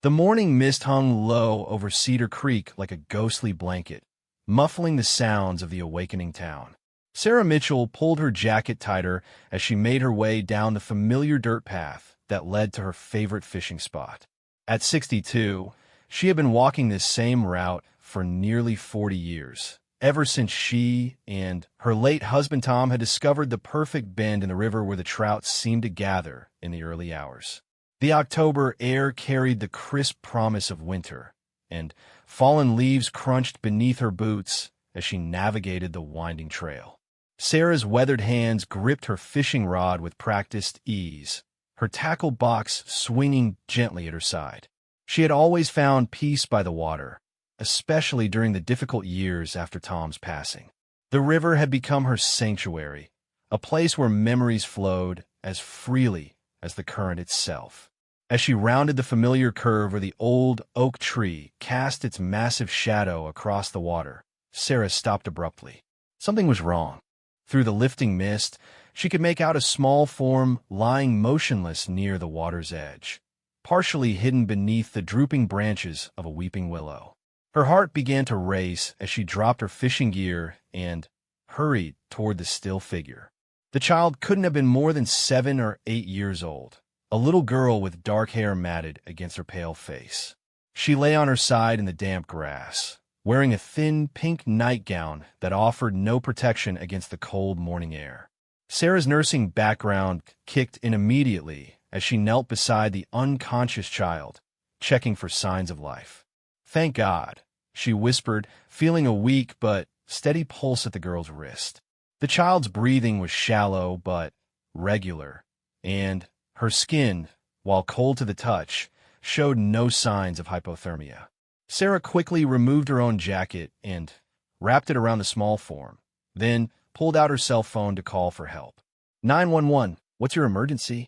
The morning mist hung low over Cedar Creek like a ghostly blanket, muffling the sounds of the awakening town. Sarah Mitchell pulled her jacket tighter as she made her way down the familiar dirt path that led to her favorite fishing spot. At 62, she had been walking this same route for nearly 40 years, ever since she and her late husband Tom had discovered the perfect bend in the river where the trout seemed to gather in the early hours. The October air carried the crisp promise of winter, and fallen leaves crunched beneath her boots as she navigated the winding trail. Sarah's weathered hands gripped her fishing rod with practiced ease, her tackle box swinging gently at her side. She had always found peace by the water, especially during the difficult years after Tom's passing. The river had become her sanctuary, a place where memories flowed as freely as the current itself. As she rounded the familiar curve where the old oak tree cast its massive shadow across the water, Sarah stopped abruptly. Something was wrong. Through the lifting mist, she could make out a small form lying motionless near the water's edge, partially hidden beneath the drooping branches of a weeping willow. Her heart began to race as she dropped her fishing gear and hurried toward the still figure. The child couldn't have been more than 7 or 8 years old, a little girl with dark hair matted against her pale face. She lay on her side in the damp grass, wearing a thin pink nightgown that offered no protection against the cold morning air. Sarah's nursing background kicked in immediately as she knelt beside the unconscious child, checking for signs of life. "Thank God," she whispered, feeling a weak but steady pulse at the girl's wrist. The child's breathing was shallow but regular, and her skin, while cold to the touch, showed no signs of hypothermia. Sarah quickly removed her own jacket and wrapped it around the small form, then pulled out her cell phone to call for help. 911, what's your emergency?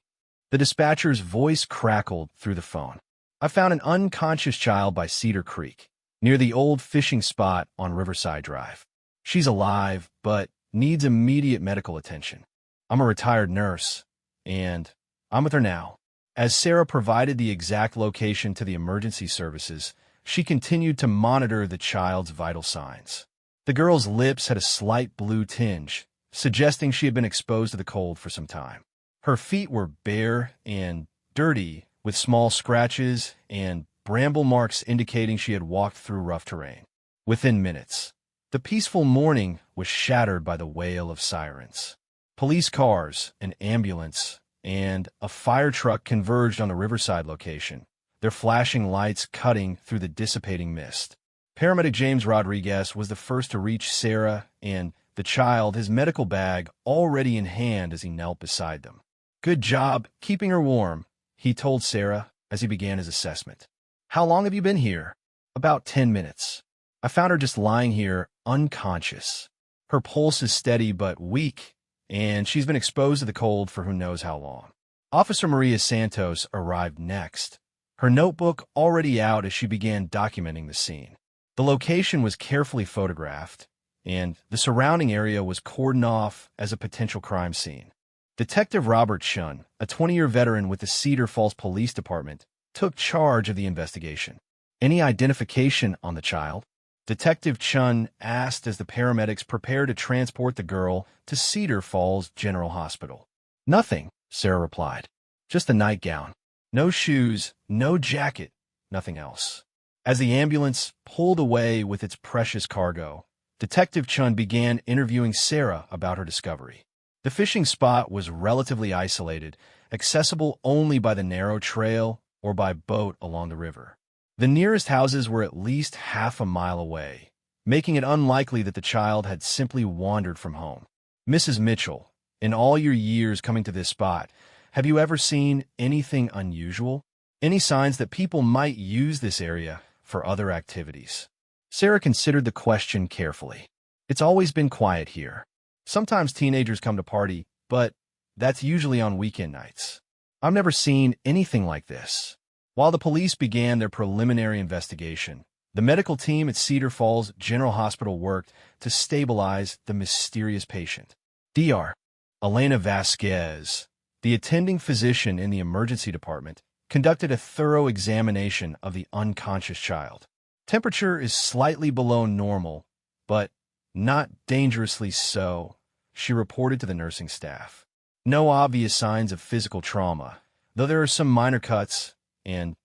The dispatcher's voice crackled through the phone. "I found an unconscious child by Cedar Creek, near the old fishing spot on Riverside Drive. She's alive, but needs immediate medical attention. I'm a retired nurse, and I'm with her now." As Sarah provided the exact location to the emergency services, she continued to monitor the child's vital signs. The girl's lips had a slight blue tinge, suggesting she had been exposed to the cold for some time. Her feet were bare and dirty, with small scratches and bramble marks indicating she had walked through rough terrain. Within minutes, the peaceful morning was shattered by the wail of sirens. Police cars, an ambulance, and a fire truck converged on the Riverside location, their flashing lights cutting through the dissipating mist. Paramedic James Rodriguez was the first to reach Sarah and the child, his medical bag already in hand as he knelt beside them. "Good job keeping her warm," he told Sarah as he began his assessment. "How long have you been here?" "About 10 minutes. I found her just lying here, unconscious. Her pulse is steady but weak, and she's been exposed to the cold for who knows how long." Officer Maria Santos arrived next, her notebook already out as she began documenting the scene. The location was carefully photographed, and the surrounding area was cordoned off as a potential crime scene. Detective Robert Chun, a 20-year veteran with the Cedar Falls Police Department, took charge of the investigation. "Any identification on the child?" Detective Chun asked as the paramedics prepared to transport the girl to Cedar Falls General Hospital. "Nothing," Sarah replied. "Just a nightgown. No shoes, no jacket, nothing else." As the ambulance pulled away with its precious cargo, Detective Chun began interviewing Sarah about her discovery. The fishing spot was relatively isolated, accessible only by the narrow trail or by boat along the river. The nearest houses were at least half a mile away, making it unlikely that the child had simply wandered from home. "Mrs. Mitchell, in all your years coming to this spot, have you ever seen anything unusual? Any signs that people might use this area for other activities?" Sarah considered the question carefully. "It's always been quiet here. Sometimes teenagers come to party, but that's usually on weekend nights. I've never seen anything like this." While the police began their preliminary investigation, the medical team at Cedar Falls General Hospital worked to stabilize the mysterious patient. Dr. Elena Vasquez, the attending physician in the emergency department, conducted a thorough examination of the unconscious child. Temperature is slightly below normal, but not dangerously so, she reported to the nursing staff. No obvious signs of physical trauma, though there are some minor cuts and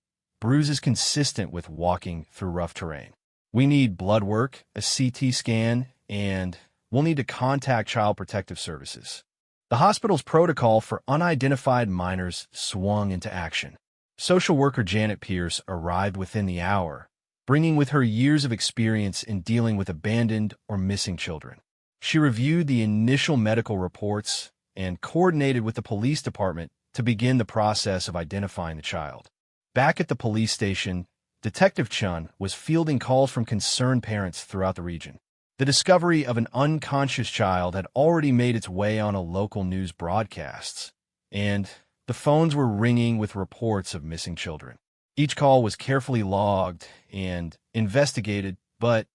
bruises consistent with walking through rough terrain. We need blood work, a CT scan, and we'll need to contact Child Protective Services. The hospital's protocol for unidentified minors swung into action. Social worker Janet Pierce arrived within the hour, bringing with her years of experience in dealing with abandoned or missing children. She reviewed the initial medical reports and coordinated with the police department to begin the process of identifying the child. Back at the police station, Detective Chun was fielding calls from concerned parents throughout the region. The discovery of an unconscious child had already made its way on a local news broadcasts, and the phones were ringing with reports of missing children. Each call was carefully logged and investigated, but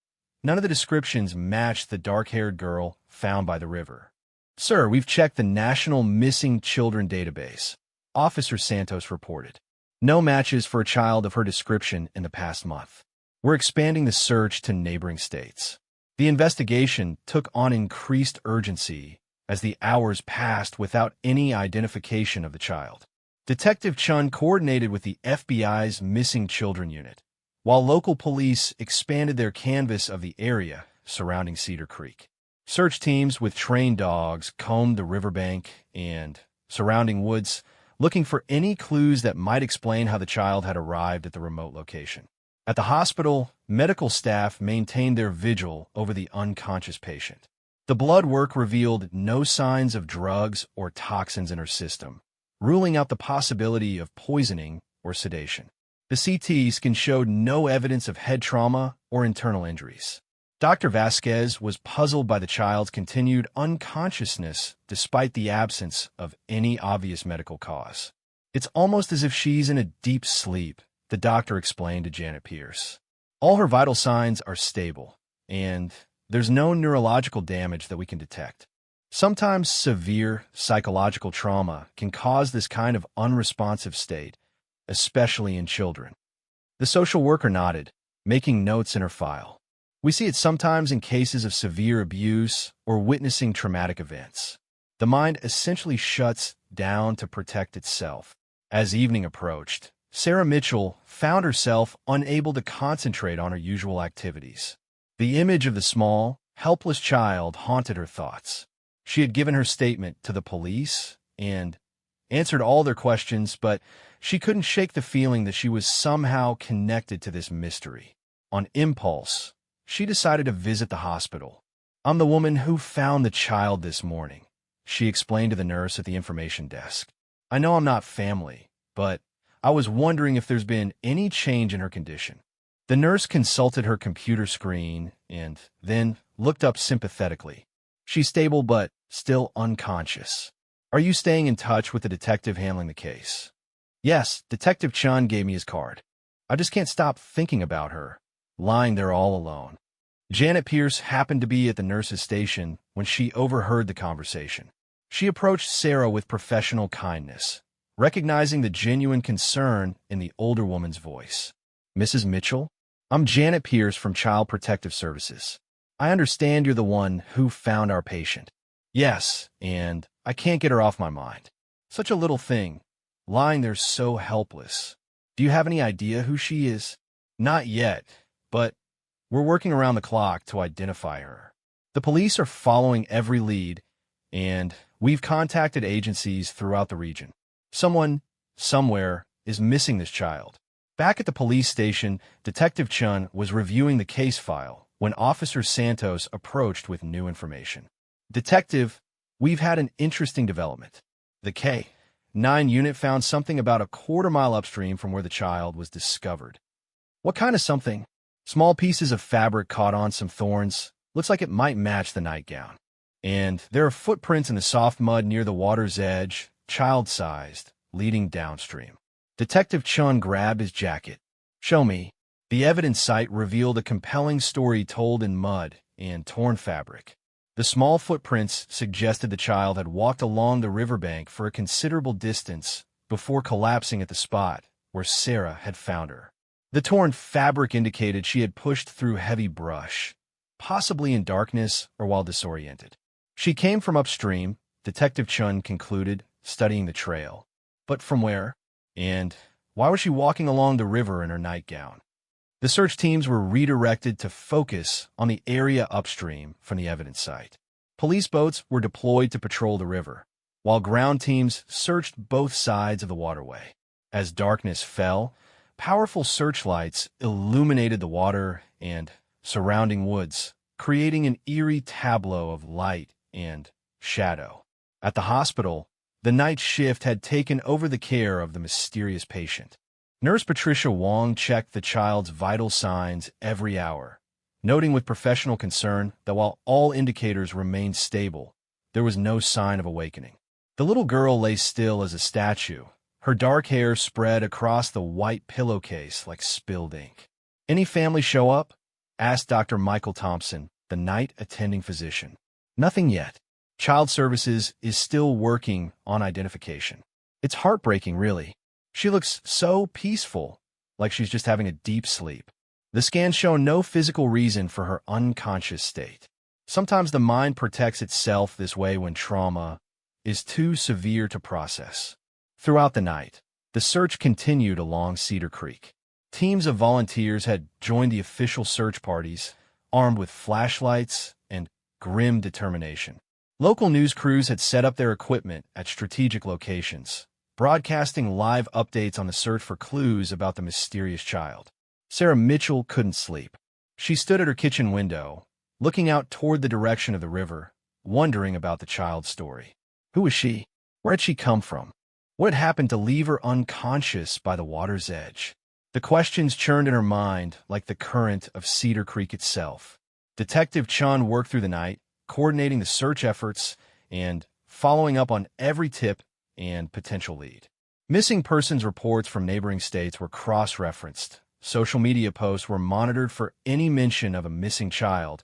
none of the descriptions matched the dark-haired girl found by the river. "Sir, we've checked the National Missing Children database," Officer Santos reported. "No matches for a child of her description in the past month. We're expanding the search to neighboring states." The investigation took on increased urgency as the hours passed without any identification of the child. Detective Chun coordinated with the FBI's Missing Children Unit, while local police expanded their canvass of the area surrounding Cedar Creek. Search teams with trained dogs combed the riverbank and surrounding woods, looking for any clues that might explain how the child had arrived at the remote location. At the hospital, medical staff maintained their vigil over the unconscious patient. The blood work revealed no signs of drugs or toxins in her system, ruling out the possibility of poisoning or sedation. The CT scan showed no evidence of head trauma or internal injuries. Dr. Vasquez was puzzled by the child's continued unconsciousness despite the absence of any obvious medical cause. "It's almost as if she's in a deep sleep," the doctor explained to Janet Pierce. "All her vital signs are stable, and there's no neurological damage that we can detect. Sometimes severe psychological trauma can cause this kind of unresponsive state, especially in children." The social worker nodded, making notes in her file. "We see it sometimes in cases of severe abuse or witnessing traumatic events. The mind essentially shuts down to protect itself." As evening approached, Sarah Mitchell found herself unable to concentrate on her usual activities. The image of the small, helpless child haunted her thoughts. She had given her statement to the police and answered all their questions, but she couldn't shake the feeling that she was somehow connected to this mystery. On impulse, she decided to visit the hospital. "I'm the woman who found the child this morning," she explained to the nurse at the information desk. "I know I'm not family, but I was wondering if there's been any change in her condition." The nurse consulted her computer screen and then looked up sympathetically. "She's stable but still unconscious. Are you staying in touch with the detective handling the case?" "Yes, Detective Chun gave me his card. I just can't stop thinking about her, lying there all alone." Janet Pierce happened to be at the nurse's station when she overheard the conversation. She approached Sarah with professional kindness, recognizing the genuine concern in the older woman's voice. "Mrs. Mitchell, I'm Janet Pierce from Child Protective Services. I understand you're the one who found our patient." "Yes, and I can't get her off my mind. Such a little thing, lying there so helpless. Do you have any idea who she is?" "Not yet, but we're working around the clock to identify her. The police are following every lead, and we've contacted agencies throughout the region. Someone, somewhere, is missing this child." Back at the police station, Detective Chun was reviewing the case file when Officer Santos approached with new information. "Detective, we've had an interesting development. The K-9 unit found something about a quarter-mile upstream from where the child was discovered." "What kind of something?" "Small pieces of fabric caught on some thorns. Looks like it might match the nightgown. And there are footprints in the soft mud near the water's edge, child-sized, leading downstream." Detective Chun grabbed his jacket. "Show me." The evidence site revealed a compelling story told in mud and torn fabric. The small footprints suggested the child had walked along the riverbank for a considerable distance before collapsing at the spot where Sarah had found her. The torn fabric indicated she had pushed through heavy brush, possibly in darkness or while disoriented. She came from upstream, Detective Chun concluded, studying the trail. But from where? And why was she walking along the river in her nightgown? The search teams were redirected to focus on the area upstream from the evidence site. Police boats were deployed to patrol the river, while ground teams searched both sides of the waterway. As darkness fell, powerful searchlights illuminated the water and surrounding woods, creating an eerie tableau of light and shadow. At the hospital, the night shift had taken over the care of the mysterious patient. Nurse Patricia Wong checked the child's vital signs every hour, noting with professional concern that while all indicators remained stable, there was no sign of awakening. The little girl lay still as a statue, her dark hair spread across the white pillowcase like spilled ink. "Any family show up?" asked Dr. Michael Thompson, the night attending physician. "Nothing yet. Child Services is still working on identification. It's heartbreaking, really. She looks so peaceful, like she's just having a deep sleep. The scans show no physical reason for her unconscious state. Sometimes the mind protects itself this way when trauma is too severe to process." Throughout the night, the search continued along Cedar Creek. Teams of volunteers had joined the official search parties, armed with flashlights and grim determination. Local news crews had set up their equipment at strategic locations, broadcasting live updates on the search for clues about the mysterious child. Sarah Mitchell couldn't sleep. She stood at her kitchen window, looking out toward the direction of the river, wondering about the child's story. Who was she? Where had she come from? What had happened to leave her unconscious by the water's edge? The questions churned in her mind like the current of Cedar Creek itself. Detective Chun worked through the night, coordinating the search efforts and following up on every tip and potential lead. Missing persons reports from neighboring states were cross-referenced. Social media posts were monitored for any mention of a missing child,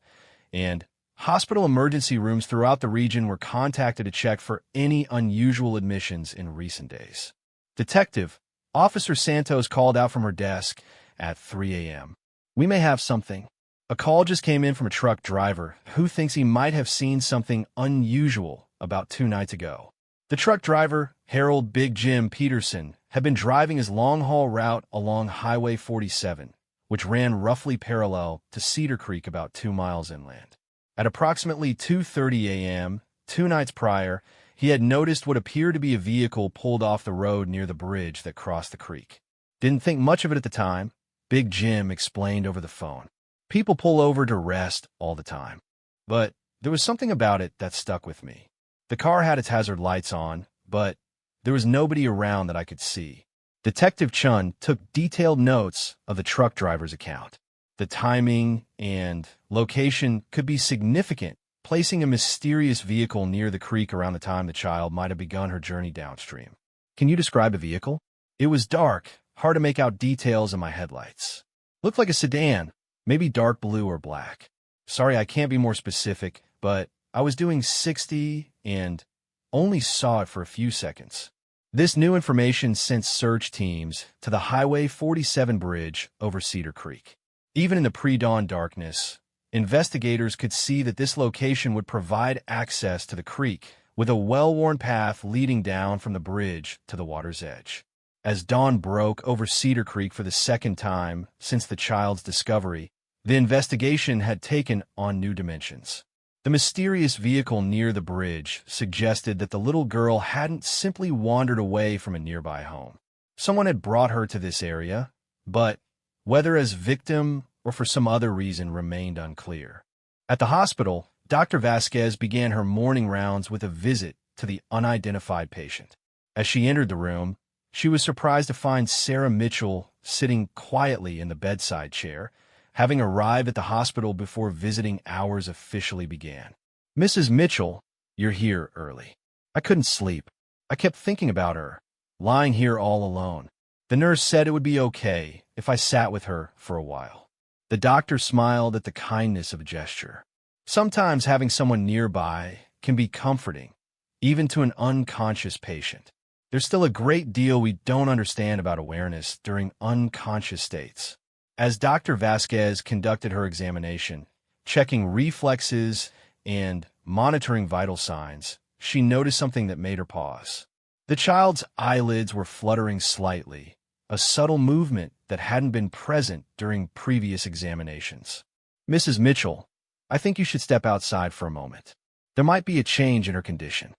and hospital emergency rooms throughout the region were contacted to check for any unusual admissions in recent days. Detective Officer Santos called out from her desk at 3 a.m. "We may have something." A call just came in from a truck driver who thinks he might have seen something unusual about 2 nights ago. The truck driver, Harold Big Jim Peterson, had been driving his long-haul route along Highway 47, which ran roughly parallel to Cedar Creek about 2 miles inland. At approximately 2:30 a.m., 2 nights prior, he had noticed what appeared to be a vehicle pulled off the road near the bridge that crossed the creek. "Didn't think much of it at the time," Big Jim explained over the phone. "People pull over to rest all the time. But there was something about it that stuck with me. The car had its hazard lights on, but there was nobody around that I could see." Detective Chun took detailed notes of the truck driver's account. The timing and location could be significant, placing a mysterious vehicle near the creek around the time the child might have begun her journey downstream. "Can you describe the vehicle?" "It was dark, hard to make out details in my headlights. Looked like a sedan, maybe dark blue or black. Sorry, I can't be more specific, but I was doing 60 and only saw it for a few seconds." This new information sent search teams to the Highway 47 bridge over Cedar Creek. Even in the pre-dawn darkness, investigators could see that this location would provide access to the creek, with a well-worn path leading down from the bridge to the water's edge. As dawn broke over Cedar Creek for the second time since the child's discovery, the investigation had taken on new dimensions. The mysterious vehicle near the bridge suggested that the little girl hadn't simply wandered away from a nearby home. Someone had brought her to this area, but whether as victim or for some other reason remained unclear. At the hospital, Dr. Vasquez began her morning rounds with a visit to the unidentified patient. As she entered the room, she was surprised to find Sarah Mitchell sitting quietly in the bedside chair, having arrived at the hospital before visiting hours officially began. "Mrs. Mitchell, you're here early. I couldn't sleep. I kept thinking about her, lying here all alone. The nurse said it would be okay if I sat with her for a while." The doctor smiled at the kindness of a gesture. Sometimes having someone nearby can be comforting, even to an unconscious patient. There's still a great deal we don't understand about awareness during unconscious states. As Dr. Vasquez conducted her examination, checking reflexes and monitoring vital signs, she noticed something that made her pause. The child's eyelids were fluttering slightly, a subtle movement that hadn't been present during previous examinations. "Mrs. Mitchell, I think you should step outside for a moment. There might be a change in her condition."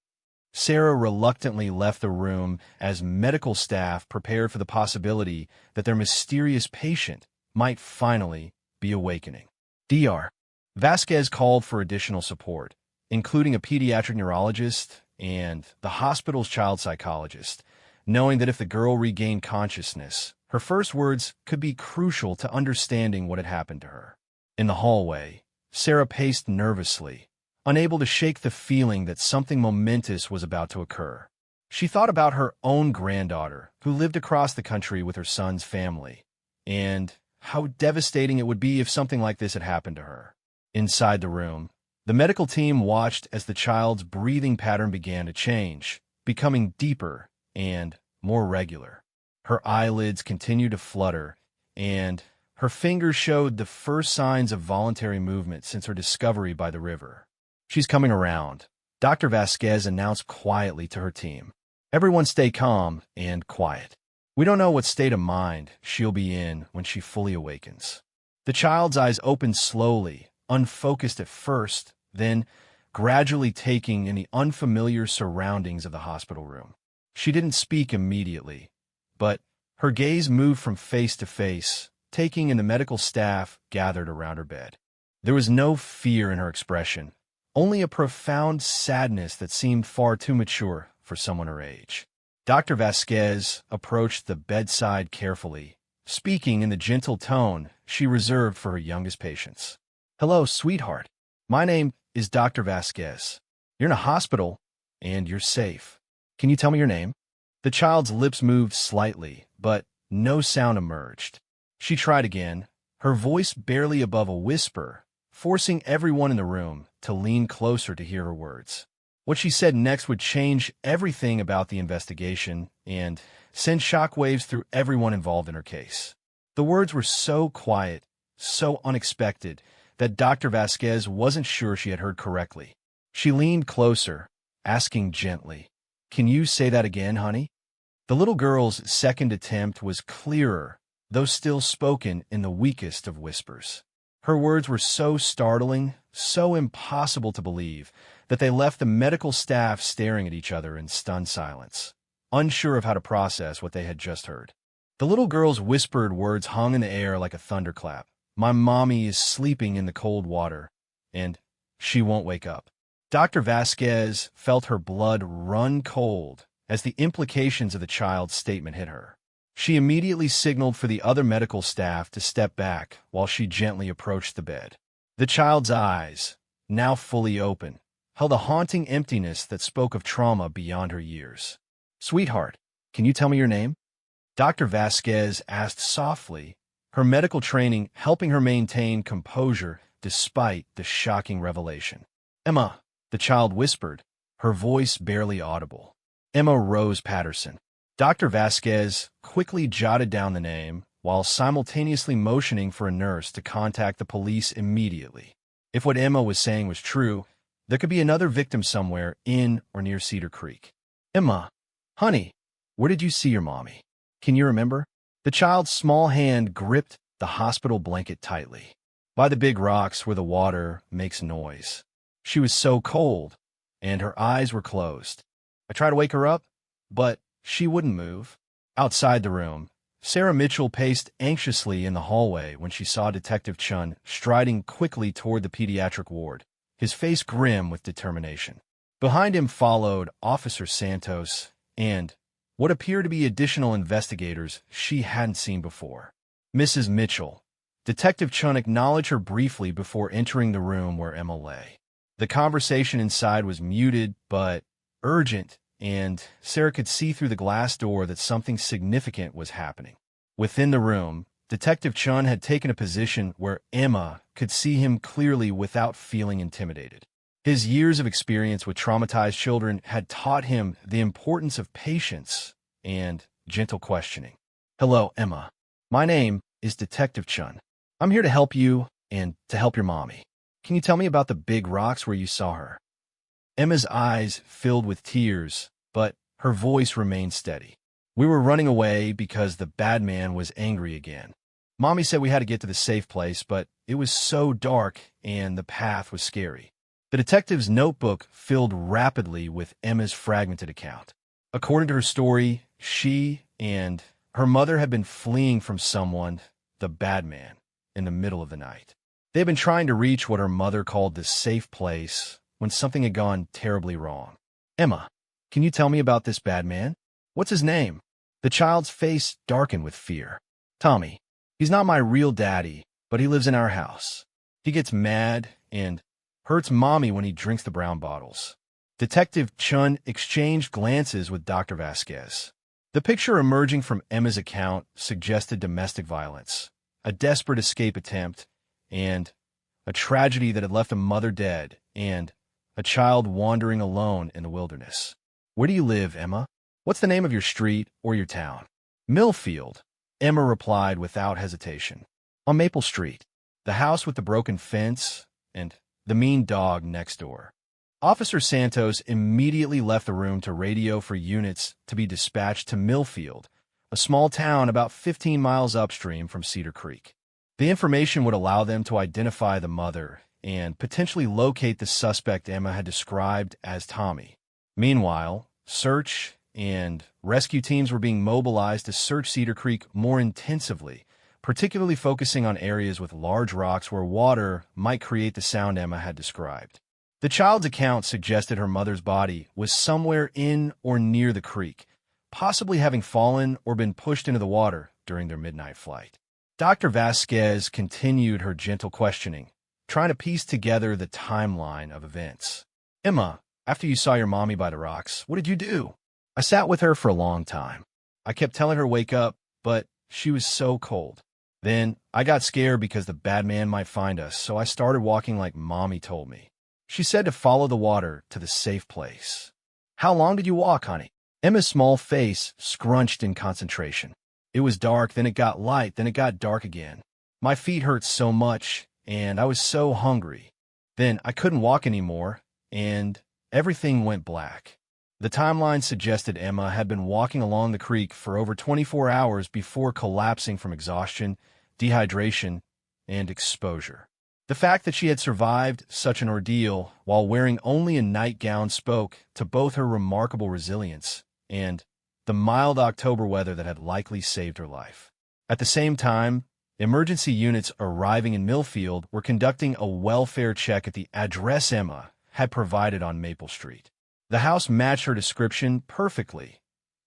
Sarah reluctantly left the room as medical staff prepared for the possibility that their mysterious patient might finally be awakening. Dr. Vasquez called for additional support, including a pediatric neurologist and the hospital's child psychologist, knowing that if the girl regained consciousness, her first words could be crucial to understanding what had happened to her. In the hallway, Sarah paced nervously, unable to shake the feeling that something momentous was about to occur. She thought about her own granddaughter, who lived across the country with her son's family, and how devastating it would be if something like this had happened to her. Inside the room, the medical team watched as the child's breathing pattern began to change, becoming deeper and more regular. Her eyelids continued to flutter, and her fingers showed the first signs of voluntary movement since her discovery by the river. "She's coming around," Dr. Vasquez announced quietly to her team. "Everyone stay calm and quiet. We don't know what state of mind she'll be in when she fully awakens." The child's eyes opened slowly, unfocused at first, then gradually taking in the unfamiliar surroundings of the hospital room. She didn't speak immediately, but her gaze moved from face to face, taking in the medical staff gathered around her bed. There was no fear in her expression, only a profound sadness that seemed far too mature for someone her age. Dr. Vasquez approached the bedside carefully, speaking in the gentle tone she reserved for her youngest patients. "Hello, sweetheart. My name is Dr. Vasquez. You're in a hospital, and you're safe. Can you tell me your name?" The child's lips moved slightly, but no sound emerged. She tried again, her voice barely above a whisper, forcing everyone in the room to lean closer to hear her words. What she said next would change everything about the investigation and send shockwaves through everyone involved in her case. The words were so quiet, so unexpected, that Dr. Vasquez wasn't sure she had heard correctly. She leaned closer, asking gently, "Can you say that again, honey?" The little girl's second attempt was clearer, though still spoken in the weakest of whispers. Her words were so startling, so impossible to believe, that they left the medical staff staring at each other in stunned silence, unsure of how to process what they had just heard. The little girl's whispered words hung in the air like a thunderclap. "My mommy is sleeping in the cold water, and she won't wake up." Dr. Vasquez felt her blood run cold as the implications of the child's statement hit her. She immediately signaled for the other medical staff to step back while she gently approached the bed. The child's eyes, now fully open, held a haunting emptiness that spoke of trauma beyond her years. "Sweetheart, can you tell me your name?" Dr. Vasquez asked softly, her medical training helping her maintain composure despite the shocking revelation. "Emma," the child whispered, her voice barely audible. "Emma Rose Patterson." Dr. Vasquez quickly jotted down the name while simultaneously motioning for a nurse to contact the police immediately. If what Emma was saying was true, there could be another victim somewhere in or near Cedar Creek. "Emma, honey, where did you see your mommy? Can you remember?" The child's small hand gripped the hospital blanket tightly. "By the big rocks where the water makes noise." She was so cold, and her eyes were closed. I tried to wake her up, but she wouldn't move. Outside the room, Sarah Mitchell paced anxiously in the hallway when she saw Detective Chun striding quickly toward the pediatric ward, his face grim with determination. Behind him followed Officer Santos and what appeared to be additional investigators she hadn't seen before. "Mrs. Mitchell." Detective Chun acknowledged her briefly before entering the room where Emma lay. The conversation inside was muted but urgent, and Sarah could see through the glass door that something significant was happening. Within the room, Detective Chun had taken a position where Emma could see him clearly without feeling intimidated. His years of experience with traumatized children had taught him the importance of patience and gentle questioning. "Hello, Emma. My name is Detective Chun. I'm here to help you and to help your mommy. Can you tell me about the big rocks where you saw her?" Emma's eyes filled with tears, but her voice remained steady. "We were running away because the bad man was angry again. Mommy said we had to get to the safe place, but it was so dark and the path was scary." The detective's notebook filled rapidly with Emma's fragmented account. According to her story, she and her mother had been fleeing from someone, the bad man, in the middle of the night. They had been trying to reach what her mother called the safe place when something had gone terribly wrong. "Emma, can you tell me about this bad man? What's his name?" The child's face darkened with fear. "Tommy. He's not my real daddy, but he lives in our house. He gets mad and hurts Mommy when he drinks the brown bottles." Detective Chun exchanged glances with Dr. Vasquez. The picture emerging from Emma's account suggested domestic violence, a desperate escape attempt, and a tragedy that had left a mother dead and a child wandering alone in the wilderness. "Where do you live, Emma? What's the name of your street or your town?" "Millfield," Emma replied without hesitation. "On Maple Street, the house with the broken fence and the mean dog next door." Officer Santos immediately left the room to radio for units to be dispatched to Millfield, a small town about 15 miles upstream from Cedar Creek. The information would allow them to identify the mother and potentially locate the suspect Emma had described as Tommy. Meanwhile, search and rescue teams were being mobilized to search Cedar Creek more intensively, particularly focusing on areas with large rocks where water might create the sound Emma had described. The child's account suggested her mother's body was somewhere in or near the creek, possibly having fallen or been pushed into the water during their midnight flight. Dr. Vasquez continued her gentle questioning, trying to piece together the timeline of events. "Emma, after you saw your mommy by the rocks, what did you do?" "I sat with her for a long time. I kept telling her to wake up, but she was so cold. Then I got scared because the bad man might find us, so I started walking like Mommy told me. She said to follow the water to the safe place." "How long did you walk, honey?" Emma's small face scrunched in concentration. "It was dark, then it got light, then it got dark again. My feet hurt so much, and I was so hungry. Then I couldn't walk anymore, and everything went black." The timeline suggested Emma had been walking along the creek for over 24 hours before collapsing from exhaustion, dehydration, and exposure. The fact that she had survived such an ordeal while wearing only a nightgown spoke to both her remarkable resilience and the mild October weather that had likely saved her life. At the same time, emergency units arriving in Millfield were conducting a welfare check at the address Emma had provided on Maple Street. The house matched her description perfectly.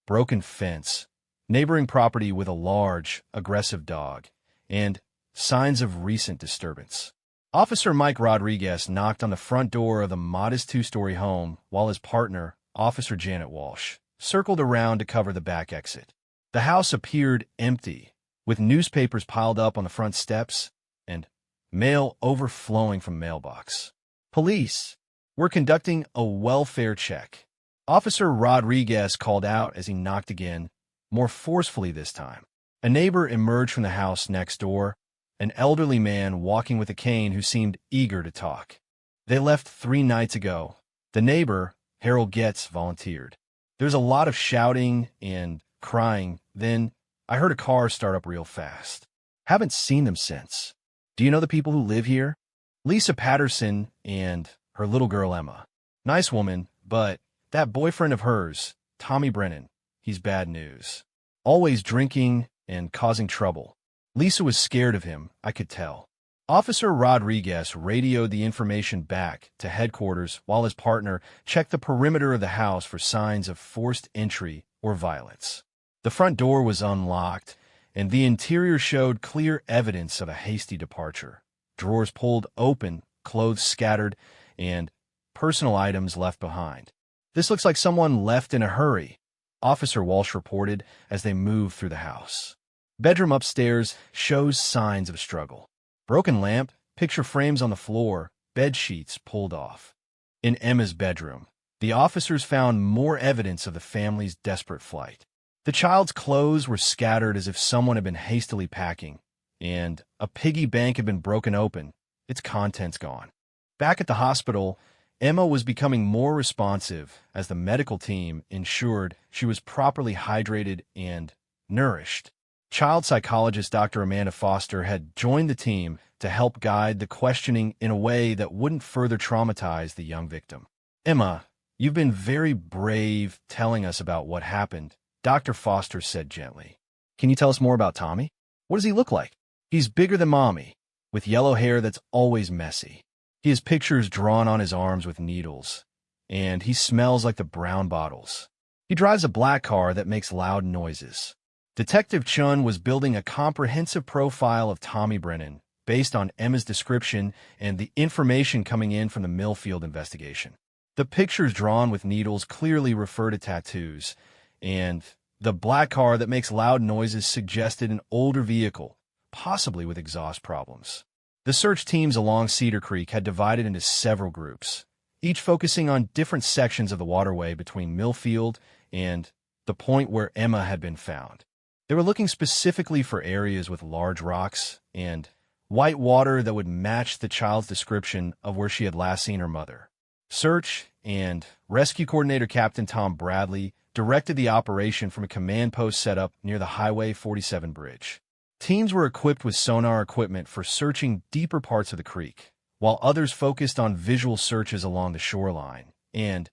Broken fence, neighboring property with a large, aggressive dog, and signs of recent disturbance. Officer Mike Rodriguez knocked on the front door of the modest two-story home while his partner, Officer Janet Walsh, circled around to cover the back exit. The house appeared empty, with newspapers piled up on the front steps and mail overflowing from mailbox. "Police, we're conducting a welfare check," Officer Rodriguez called out as he knocked again, more forcefully this time. A neighbor emerged from the house next door, an elderly man walking with a cane who seemed eager to talk. "They left 3 nights ago." The neighbor, Harold Getz, volunteered. "There's a lot of shouting and crying. Then I heard a car start up real fast. Haven't seen them since." "Do you know the people who live here?" "Lisa Patterson and her little girl Emma. Nice woman, but that boyfriend of hers, Tommy Brennan, he's bad news. Always drinking and causing trouble. Lisa was scared of him, I could tell." Officer Rodriguez radioed the information back to headquarters while his partner checked the perimeter of the house for signs of forced entry or violence. The front door was unlocked, and the interior showed clear evidence of a hasty departure. Drawers pulled open, clothes scattered, and personal items left behind. "This looks like someone left in a hurry," Officer Walsh reported as they moved through the house. Bedroom upstairs shows signs of struggle. Broken lamp, picture frames on the floor, bed sheets pulled off. In Emma's bedroom, the officers found more evidence of the family's desperate flight. The child's clothes were scattered as if someone had been hastily packing, and a piggy bank had been broken open, its contents gone. Back at the hospital, Emma was becoming more responsive as the medical team ensured she was properly hydrated and nourished. Child psychologist Dr. Amanda Foster had joined the team to help guide the questioning in a way that wouldn't further traumatize the young victim. "Emma, you've been very brave telling us about what happened," Dr. Foster said gently. "Can you tell us more about Tommy? What does he look like?" "He's bigger than Mommy, with yellow hair that's always messy. He has pictures drawn on his arms with needles, and he smells like the brown bottles. He drives a black car that makes loud noises." Detective Chun was building a comprehensive profile of Tommy Brennan based on Emma's description and the information coming in from the Millfield investigation. The pictures drawn with needles clearly refer to tattoos, and the black car that makes loud noises suggested an older vehicle, possibly with exhaust problems. The search teams along Cedar Creek had divided into several groups, each focusing on different sections of the waterway between Millfield and the point where Emma had been found. They were looking specifically for areas with large rocks and white water that would match the child's description of where she had last seen her mother. Search and Rescue Coordinator Captain Tom Bradley directed the operation from a command post set up near the Highway 47 bridge. Teams were equipped with sonar equipment for searching deeper parts of the creek, while others focused on visual searches along the shoreline and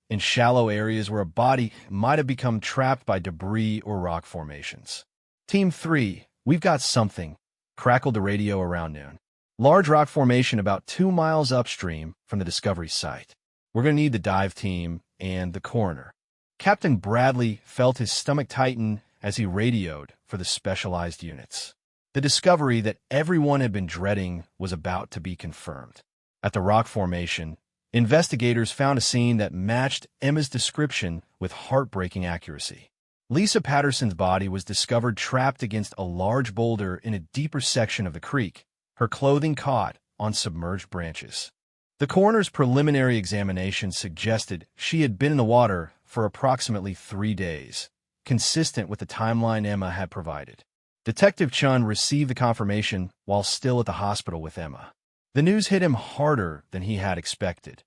in shallow areas where a body might have become trapped by debris or rock formations. "Team 3, we've got something," crackled the radio around noon. "Large rock formation about 2 miles upstream from the discovery site. We're going to need the dive team and the coroner." Captain Bradley felt his stomach tighten as he radioed for the specialized units. The discovery that everyone had been dreading was about to be confirmed. At the rock formation, investigators found a scene that matched Emma's description with heartbreaking accuracy. Lisa Patterson's body was discovered trapped against a large boulder in a deeper section of the creek, her clothing caught on submerged branches. The coroner's preliminary examination suggested she had been in the water for approximately 3 days, consistent with the timeline Emma had provided. Detective Chun received the confirmation while still at the hospital with Emma. The news hit him harder than he had expected.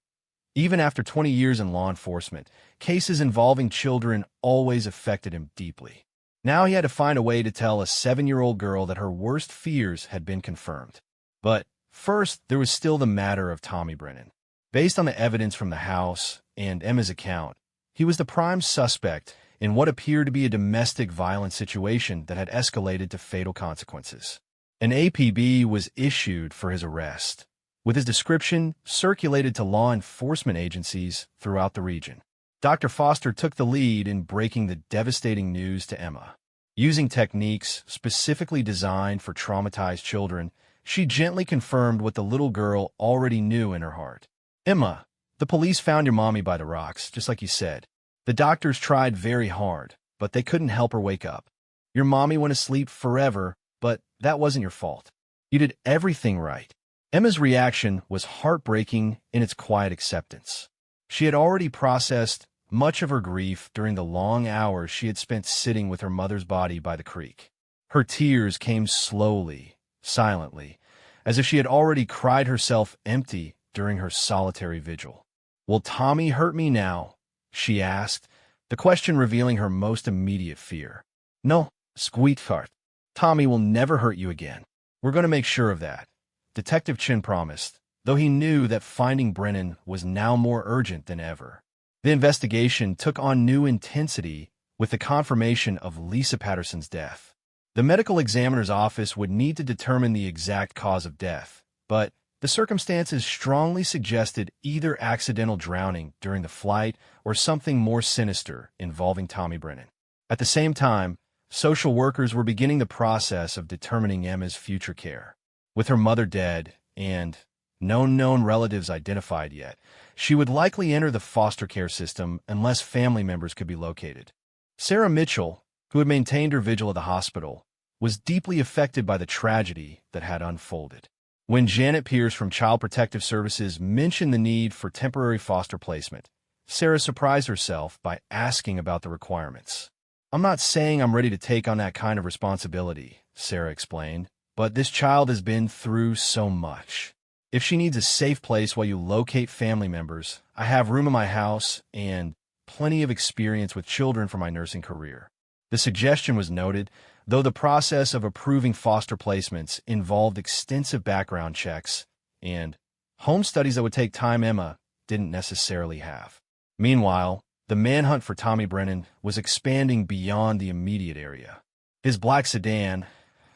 Even after 20 years in law enforcement, cases involving children always affected him deeply. Now he had to find a way to tell a 7-year-old girl that her worst fears had been confirmed. But first, there was still the matter of Tommy Brennan. Based on the evidence from the house and Emma's account, he was the prime suspect in what appeared to be a domestic violence situation that had escalated to fatal consequences. An APB was issued for his arrest, with his description circulated to law enforcement agencies throughout the region. Dr. Foster took the lead in breaking the devastating news to Emma. Using techniques specifically designed for traumatized children, she gently confirmed what the little girl already knew in her heart. "Emma, the police found your mommy by the rocks, just like you said. The doctors tried very hard, but they couldn't help her wake up. Your mommy went to sleep forever, but that wasn't your fault. You did everything right." Emma's reaction was heartbreaking in its quiet acceptance. She had already processed much of her grief during the long hours she had spent sitting with her mother's body by the creek. Her tears came slowly, silently, as if she had already cried herself empty during her solitary vigil. "Will Tommy hurt me now?" she asked, the question revealing her most immediate fear. "No, sweetheart. Tommy will never hurt you again. We're going to make sure of that," Detective Chin promised, though he knew that finding Brennan was now more urgent than ever. The investigation took on new intensity with the confirmation of Lisa Patterson's death. The medical examiner's office would need to determine the exact cause of death, but the circumstances strongly suggested either accidental drowning during the flight or something more sinister involving Tommy Brennan. At the same time, social workers were beginning the process of determining Emma's future care. With her mother dead and no known relatives identified yet, she would likely enter the foster care system unless family members could be located. Sarah Mitchell, who had maintained her vigil at the hospital, was deeply affected by the tragedy that had unfolded. When Janet Pierce from Child Protective Services mentioned the need for temporary foster placement, Sarah surprised herself by asking about the requirements. "I'm not saying I'm ready to take on that kind of responsibility," Sarah explained, "but this child has been through so much. If she needs a safe place while you locate family members, I have room in my house and plenty of experience with children from my nursing career." The suggestion was noted, though the process of approving foster placements involved extensive background checks and home studies that would take time Emma didn't necessarily have. Meanwhile, the manhunt for Tommy Brennan was expanding beyond the immediate area. His black sedan,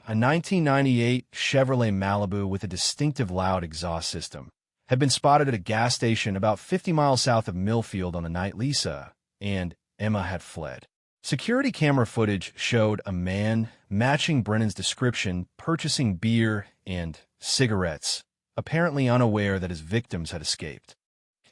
a 1998 Chevrolet Malibu with a distinctive loud exhaust system, had been spotted at a gas station about 50 miles south of Millfield on the night Lisa and Emma had fled. Security camera footage showed a man matching Brennan's description purchasing beer and cigarettes, apparently unaware that his victims had escaped.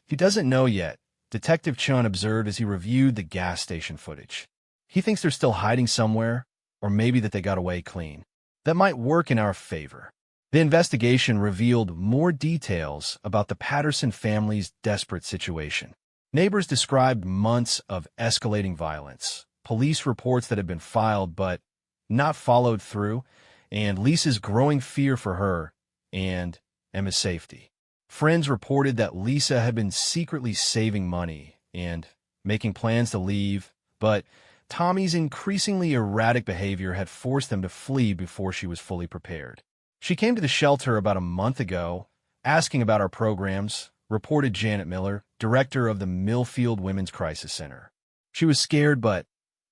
He doesn't know yet, Detective Chun observed as he reviewed the gas station footage. He thinks they're still hiding somewhere, or maybe that they got away clean. That might work in our favor. The investigation revealed more details about the Patterson family's desperate situation. Neighbors described months of escalating violence, police reports that had been filed but not followed through, and Lisa's growing fear for her and Emma's safety. Friends reported that Lisa had been secretly saving money and making plans to leave, but Tommy's increasingly erratic behavior had forced them to flee before she was fully prepared. "She came to the shelter about a month ago, asking about our programs," reported Janet Miller, director of the Millfield Women's Crisis Center. "She was scared but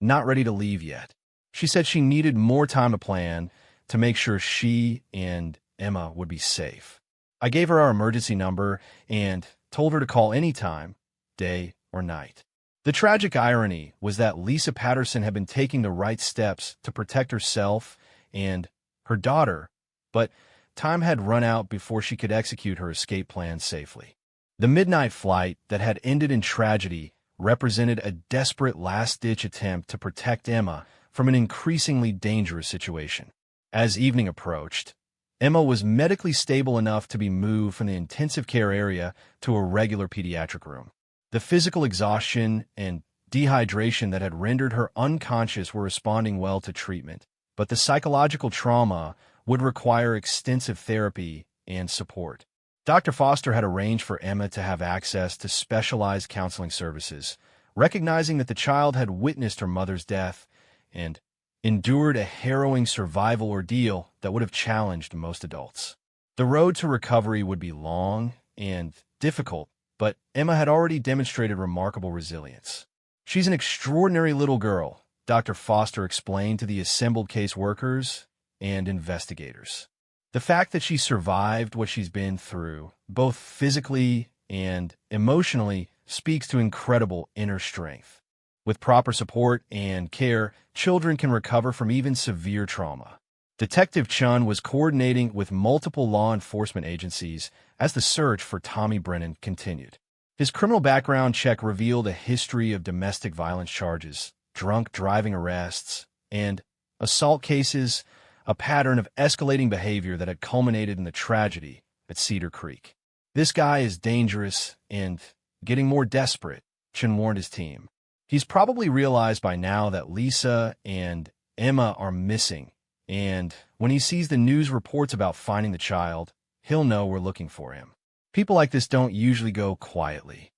not ready to leave yet. She said she needed more time to plan to make sure she and Emma would be safe. I gave her our emergency number and told her to call anytime, day or night." The tragic irony was that Lisa Patterson had been taking the right steps to protect herself and her daughter, but time had run out before she could execute her escape plan safely. The midnight flight that had ended in tragedy represented a desperate last-ditch attempt to protect Emma from an increasingly dangerous situation. As evening approached, Emma was medically stable enough to be moved from the intensive care area to a regular pediatric room. The physical exhaustion and dehydration that had rendered her unconscious were responding well to treatment, but the psychological trauma would require extensive therapy and support. Dr. Foster had arranged for Emma to have access to specialized counseling services, recognizing that the child had witnessed her mother's death and endured a harrowing survival ordeal that would have challenged most adults. The road to recovery would be long and difficult, but Emma had already demonstrated remarkable resilience. "She's an extraordinary little girl," Dr. Foster explained to the assembled case workers and investigators. "The fact that she survived what she's been through, both physically and emotionally, speaks to incredible inner strength. With proper support and care, children can recover from even severe trauma." Detective Chun was coordinating with multiple law enforcement agencies as the search for Tommy Brennan continued. His criminal background check revealed a history of domestic violence charges, drunk driving arrests, and assault cases, a pattern of escalating behavior that had culminated in the tragedy at Cedar Creek. "This guy is dangerous and getting more desperate," Chun warned his team. "He's probably realized by now that Lisa and Emma are missing, and when he sees the news reports about finding the child, he'll know we're looking for him. People like this don't usually go quietly."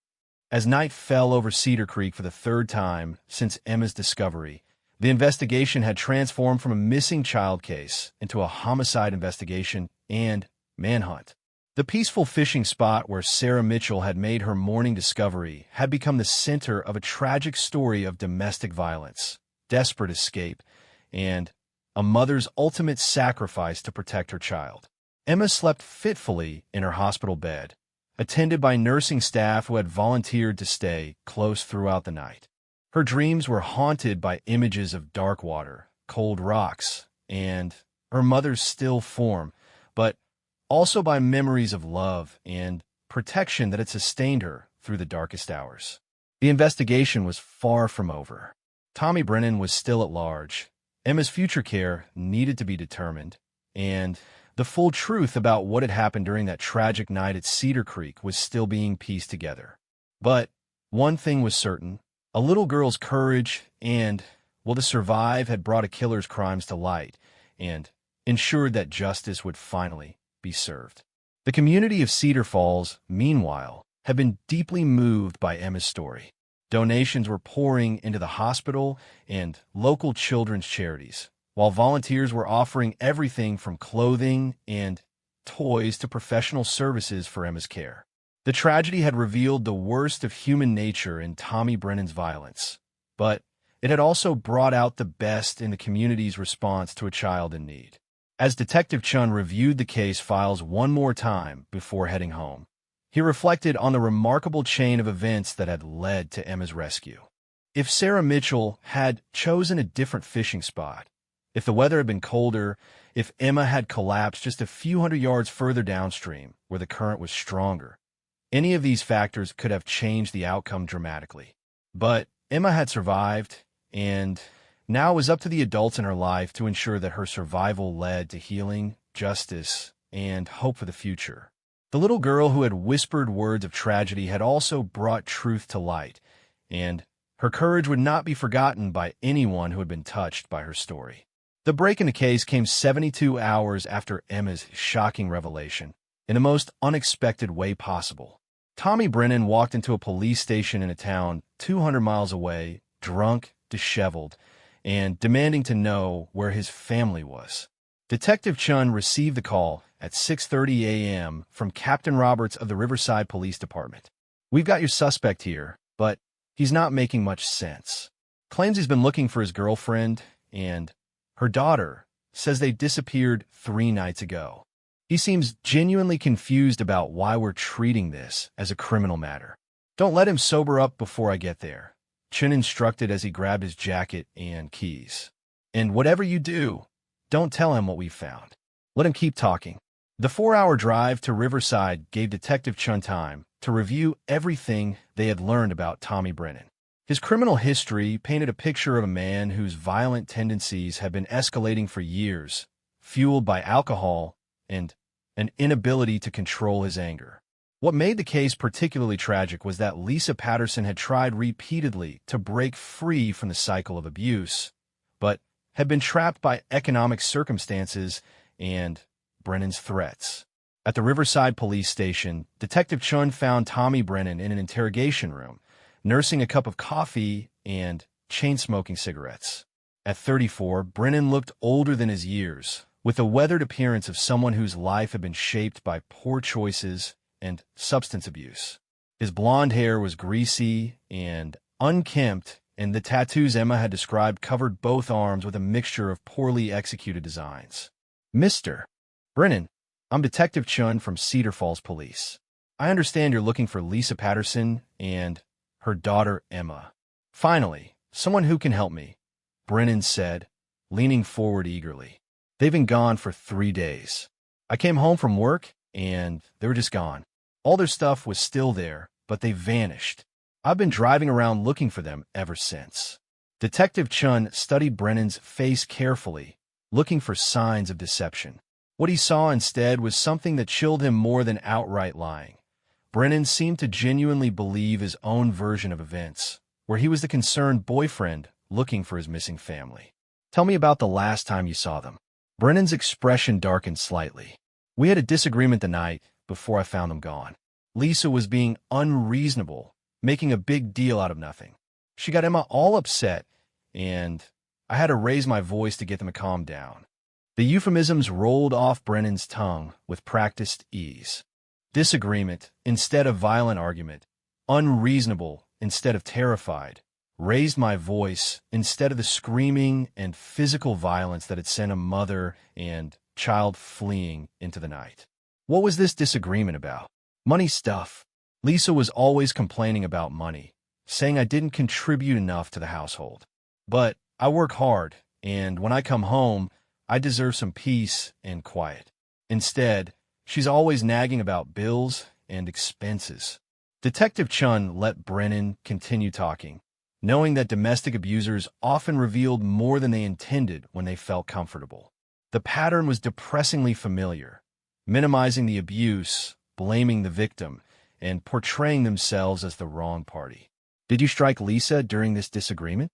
As night fell over Cedar Creek for the third time since Emma's discovery, the investigation had transformed from a missing child case into a homicide investigation and manhunt. The peaceful fishing spot where Sarah Mitchell had made her morning discovery had become the center of a tragic story of domestic violence, desperate escape, and a mother's ultimate sacrifice to protect her child. Emma slept fitfully in her hospital bed, attended by nursing staff who had volunteered to stay close throughout the night. Her dreams were haunted by images of dark water, cold rocks, and her mother's still form, but also by memories of love and protection that had sustained her through the darkest hours. The investigation was far from over. Tommy Brennan was still at large. Emma's future care needed to be determined, and The full truth about what had happened during that tragic night at Cedar Creek was still being pieced together. But one thing was certain: a little girl's courage and, well, to survive had brought a killer's crimes to light and ensured that justice would finally be served. The community of Cedar Falls, meanwhile, had been deeply moved by Emma's story. Donations were pouring into the hospital and local children's charities, while volunteers were offering everything from clothing and toys to professional services for Emma's care. The tragedy had revealed the worst of human nature in Tommy Brennan's violence, but it had also brought out the best in the community's response to a child in need. As Detective Chun reviewed the case files one more time before heading home, he reflected on the remarkable chain of events that had led to Emma's rescue. If Sarah Mitchell had chosen a different fishing spot, if the weather had been colder, if Emma had collapsed just a few hundred yards further downstream where the current was stronger, any of these factors could have changed the outcome dramatically. But Emma had survived, and now it was up to the adults in her life to ensure that her survival led to healing, justice, and hope for the future. The little girl who had whispered words of tragedy had also brought truth to light, and her courage would not be forgotten by anyone who had been touched by her story. The break in the case came 72 hours after Emma's shocking revelation, in the most unexpected way possible. Tommy Brennan walked into a police station in a town 200 miles away, drunk, disheveled, and demanding to know where his family was. Detective Chun received the call at 6:30 a.m. from Captain Roberts of the Riverside Police Department. "We've got your suspect here, but he's not making much sense. Claims he's been looking for his girlfriend, and her daughter says they disappeared 3 nights ago. He seems genuinely confused about why we're treating this as a criminal matter. Don't let him sober up before I get there," Chin instructed as he grabbed his jacket and keys. "And whatever you do, don't tell him what we found. Let him keep talking." The 4-hour drive to Riverside gave Detective Chun time to review everything they had learned about Tommy Brennan. His criminal history painted a picture of a man whose violent tendencies had been escalating for years, fueled by alcohol and an inability to control his anger. What made the case particularly tragic was that Lisa Patterson had tried repeatedly to break free from the cycle of abuse, but had been trapped by economic circumstances and Brennan's threats. At the Riverside Police Station, Detective Chun found Tommy Brennan in an interrogation room, nursing a cup of coffee and chain-smoking cigarettes. At 34, Brennan looked older than his years, with the weathered appearance of someone whose life had been shaped by poor choices and substance abuse. His blonde hair was greasy and unkempt, and the tattoos Emma had described covered both arms with a mixture of poorly executed designs. "Mr. Brennan, I'm Detective Chun from Cedar Falls Police. I understand you're looking for Lisa Patterson and her daughter Emma. Finally, someone who can help me," Brennan said, leaning forward eagerly. "They've been gone for 3 days. I came home from work, and they were just gone. All their stuff was still there, but they vanished. I've been driving around looking for them ever since." Detective Chun studied Brennan's face carefully, looking for signs of deception. What he saw instead was something that chilled him more than outright lying. Brennan seemed to genuinely believe his own version of events, where he was the concerned boyfriend looking for his missing family. "Tell me about the last time you saw them." Brennan's expression darkened slightly. "We had a disagreement the night before I found them gone. Lisa was being unreasonable, making a big deal out of nothing. She got Emma all upset, and I had to raise my voice to get them to calm down." The euphemisms rolled off Brennan's tongue with practiced ease. Disagreement instead of violent argument, unreasonable instead of terrified, raised my voice instead of the screaming and physical violence that had sent a mother and child fleeing into the night. What was this disagreement about? Money stuff. Lisa was always complaining about money, saying I didn't contribute enough to the household. But I work hard, and when I come home, I deserve some peace and quiet. Instead, she's always nagging about bills and expenses. Detective Chun let Brennan continue talking, knowing that domestic abusers often revealed more than they intended when they felt comfortable. The pattern was depressingly familiar, minimizing the abuse, blaming the victim, and portraying themselves as the wrong party. Did you strike Lisa during this disagreement?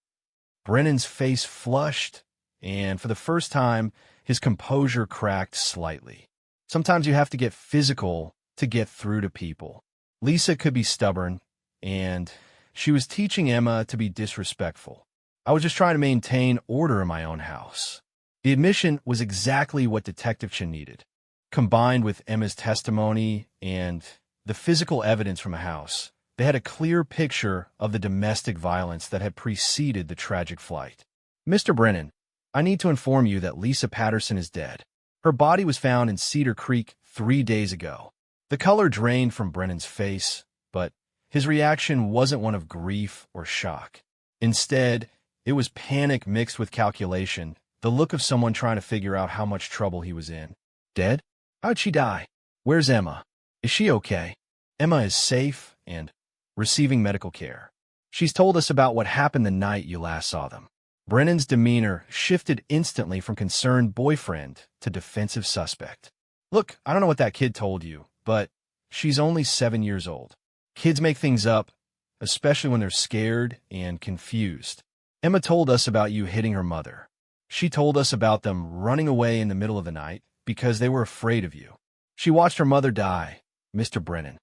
Brennan's face flushed, and for the first time, his composure cracked slightly. Sometimes you have to get physical to get through to people. Lisa could be stubborn, and she was teaching Emma to be disrespectful. I was just trying to maintain order in my own house. The admission was exactly what Detective Chen needed. Combined with Emma's testimony and the physical evidence from a house, they had a clear picture of the domestic violence that had preceded the tragic flight. Mr. Brennan, I need to inform you that Lisa Patterson is dead. Her body was found in Cedar Creek 3 days ago. The color drained from Brennan's face, but his reaction wasn't one of grief or shock. Instead, it was panic mixed with calculation, the look of someone trying to figure out how much trouble he was in. Dead? How'd she die? Where's Emma? Is she okay? Emma is safe and receiving medical care. She's told us about what happened the night you last saw them. Brennan's demeanor shifted instantly from concerned boyfriend to defensive suspect. Look, I don't know what that kid told you, but she's only 7 years old. Kids make things up, especially when they're scared and confused. Emma told us about you hitting her mother. She told us about them running away in the middle of the night because they were afraid of you. She watched her mother die, Mr. Brennan.